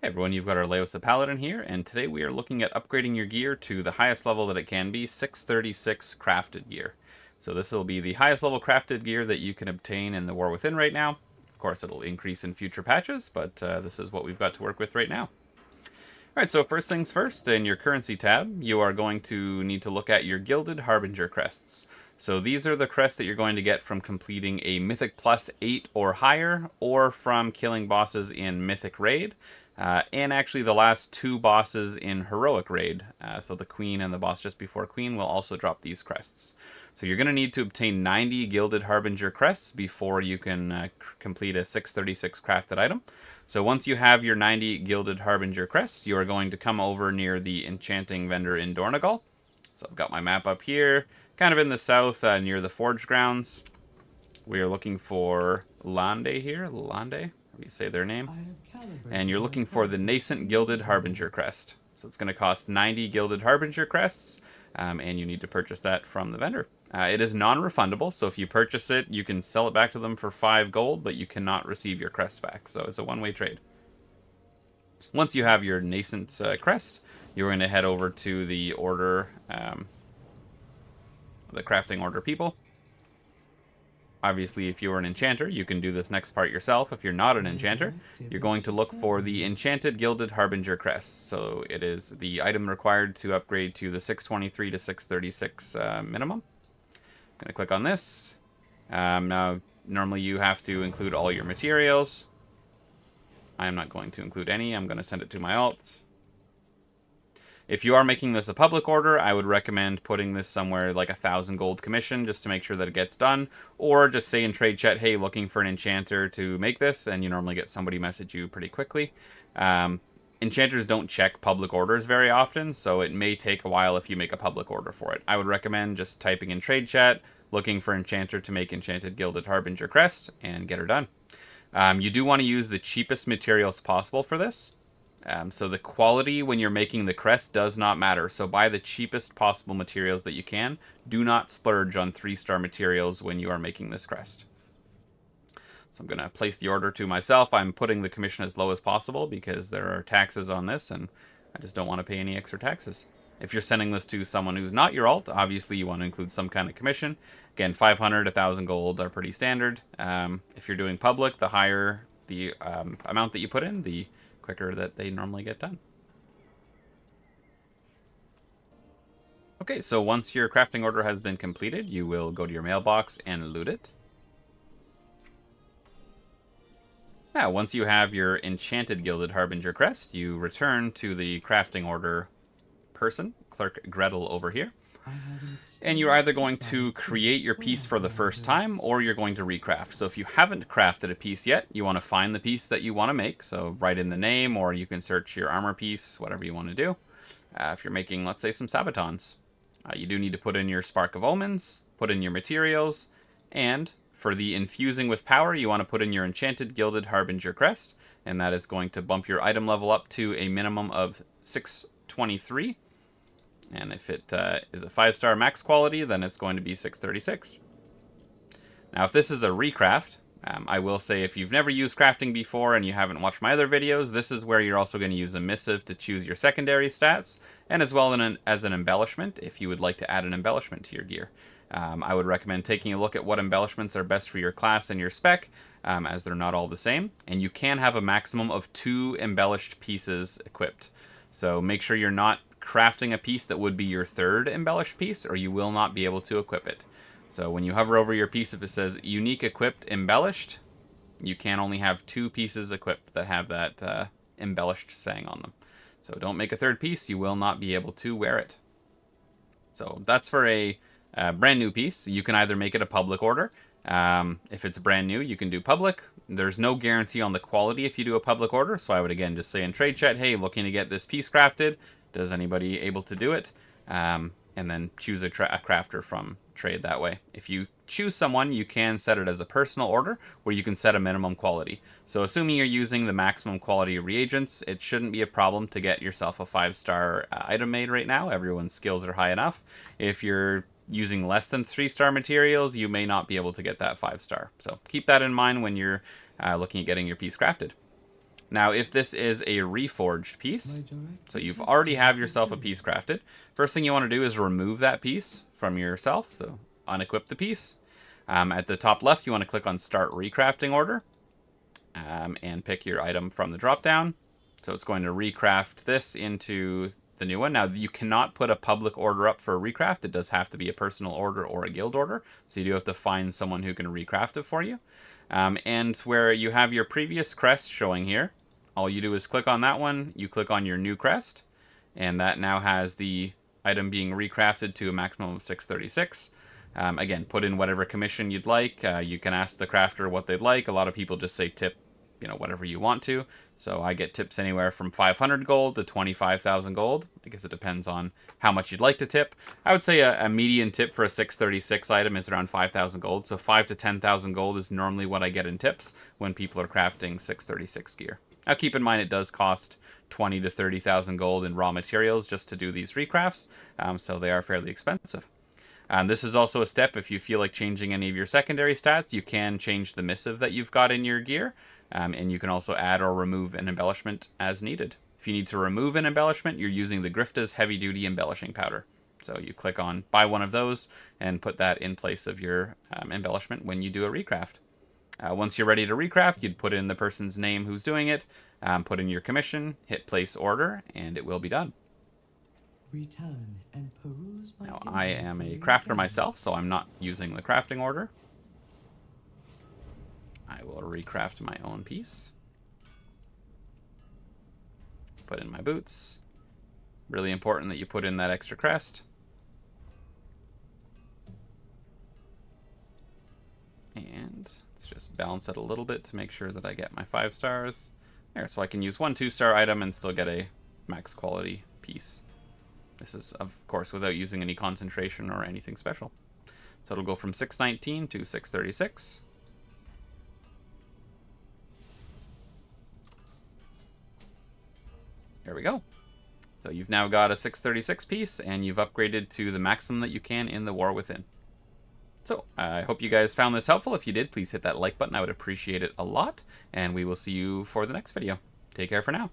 Hey everyone, you've got our Leosa Paladin here, and today we are looking at upgrading your gear to the highest level that it can be, 636 crafted gear. So this will be the highest level crafted gear that you can obtain in the War Within right now. Of course, it'll increase in future patches, but this is what we've got to work with right now. Alright, so first things first, in your currency tab, you are going to need to look at your Gilded Harbinger crests. So these are the crests that you're going to get from completing a Mythic Plus 8 or higher, or from killing bosses in Mythic Raid, and actually the last two bosses in Heroic Raid. So the Queen and the boss just before Queen will also drop these crests. So you're going to need to obtain 90 Gilded Harbinger crests before you can complete a 636 crafted item. So once you have your 90 Gilded Harbinger crests, you are going to come over near the enchanting vendor in Dornegal. So I've got my map up here, kind of in the south near the Forge Grounds. We are looking for Lande here, Lande, how do you say their name? And you're looking for the Nascent Gilded Harbinger crest. So it's going to cost 90 Gilded Harbinger crests, and you need to purchase that from the vendor. It is non-refundable, so if you purchase it, you can sell it back to them for 5 gold, but you cannot receive your crest back. So it's a one-way trade. Once you have your Nascent crest, you're going to head over to the order, the Crafting Order people. Obviously, if you're an enchanter, you can do this next part yourself. If you're not an enchanter, you're going to look for the Enchanted Gilded Harbinger crest. So it is the item required to upgrade to the 623 to 636 minimum. I'm going to click on this. Now, normally you have to include all your materials. I am not going to include any. I'm going to send it to my alt. If you are making this a public order, I would recommend putting this somewhere like 1,000 gold commission just to make sure that it gets done. Or just say in trade chat, hey, looking for an enchanter to make this, and you normally get somebody message you pretty quickly. Enchanters don't check public orders very often, so it may take a while if you make a public order for it. I would recommend just typing in trade chat, looking for enchanter to make Enchanted Gilded Harbinger crest, and get her done. You do want to use the cheapest materials possible for this. So the quality when you're making the crest does not matter. So buy the cheapest possible materials that you can. Do not splurge on 3-star materials when you are making this crest. So I'm going to place the order to myself. I'm putting the commission as low as possible because there are taxes on this, and I just don't want to pay any extra taxes. If you're sending this to someone who's not your alt, obviously you want to include some kind of commission. Again, 500, 1,000 gold are pretty standard. If you're doing public, the higher the amount that you put in, the quicker that they normally get done. Okay, so once your crafting order has been completed, you will go to your mailbox and loot it. Now, once you have your Enchanted Gilded Harbinger crest, you return to the crafting order person, Clerk Gretel over here. And you're either going to create your piece for the first time, or you're going to recraft. So if you haven't crafted a piece yet, you want to find the piece that you want to make. So write in the name, or you can search your armor piece, whatever you want to do. If you're making, let's say, some sabatons, you do need to put in your Spark of Omens, put in your materials, and for the infusing with power, you want to put in your Enchanted Gilded Harbinger crest, and that is going to bump your item level up to a minimum of 623. And if it is a 5-star max quality, then it's going to be 636. Now, if this is a recraft, I will say if you've never used crafting before and you haven't watched my other videos, this is where you're also going to use a missive to choose your secondary stats, and as well as an embellishment if you would like to add an embellishment to your gear. I would recommend taking a look at what embellishments are best for your class and your spec, as they're not all the same, and you can have a maximum of 2 embellished pieces equipped. So make sure you're not crafting a piece that would be your 3rd embellished piece, or you will not be able to equip it. So when you hover over your piece, if it says unique equipped embellished, you can only have 2 pieces equipped that have that embellished saying on them. So don't make a 3rd piece, you will not be able to wear it. So that's for a brand new piece. You can either make it a public order. If it's brand new, you can do public. There's no guarantee on the quality if you do a public order, so I would again just say in trade chat, hey, looking to get this piece crafted. Does anybody able to do it? And then choose a crafter from trade that way. If you choose someone, you can set it as a personal order where you can set a minimum quality. So assuming you're using the maximum quality reagents, it shouldn't be a problem to get yourself a 5-star item made right now. Everyone's skills are high enough. If you're using less than 3-star materials, you may not be able to get that 5-star. So keep that in mind when you're looking at getting your piece crafted. Now, if this is a reforged piece, so you've already have yourself a piece crafted, first thing you want to do is remove that piece from yourself, so unequip the piece. At the top left, you want to click on Start Recrafting Order, and pick your item from the drop-down. So it's going to recraft this into the new one. Now, you cannot put a public order up for a recraft. It does have to be a personal order or a guild order, so you do have to find someone who can recraft it for you. And where you have your previous crest showing here, all you do is click on that one, you click on your new crest, and that now has the item being recrafted to a maximum of 636. Again, put in whatever commission you'd like. You can ask the crafter what they'd like. A lot of people just say tip, whatever you want to. So I get tips anywhere from 500 gold to 25,000 gold. I guess it depends on how much you'd like to tip. I would say a median tip for a 636 item is around 5,000 gold. So 5 to 10,000 gold is normally what I get in tips when people are crafting 636 gear. Now keep in mind it does cost 20 to 30,000 gold in raw materials just to do these recrafts, so they are fairly expensive. This is also a step if you feel like changing any of your secondary stats. You can change the missive that you've got in your gear, and you can also add or remove an embellishment as needed. If you need to remove an embellishment, you're using the Grifta's Heavy Duty Embellishing Powder. So you click on buy one of those and put that in place of your embellishment when you do a recraft. Once you're ready to recraft, you'd put in the person's name who's doing it, put in your commission, hit place order, and it will be done. Return and peruse my Now, I am a crafter myself, so I'm not using the crafting order. I will recraft my own piece. Put in my boots. Really important that you put in that extra crest. And let's just balance it a little bit to make sure that I get my 5 stars. There, so I can use one 2-star item and still get a max quality piece. This is, of course, without using any concentration or anything special. So it'll go from 619 to 636. There we go. So you've now got a 636 piece, and you've upgraded to the maximum that you can in the War Within. So, I hope you guys found this helpful. If you did, please hit that like button. I would appreciate it a lot. And we will see you for the next video. Take care for now.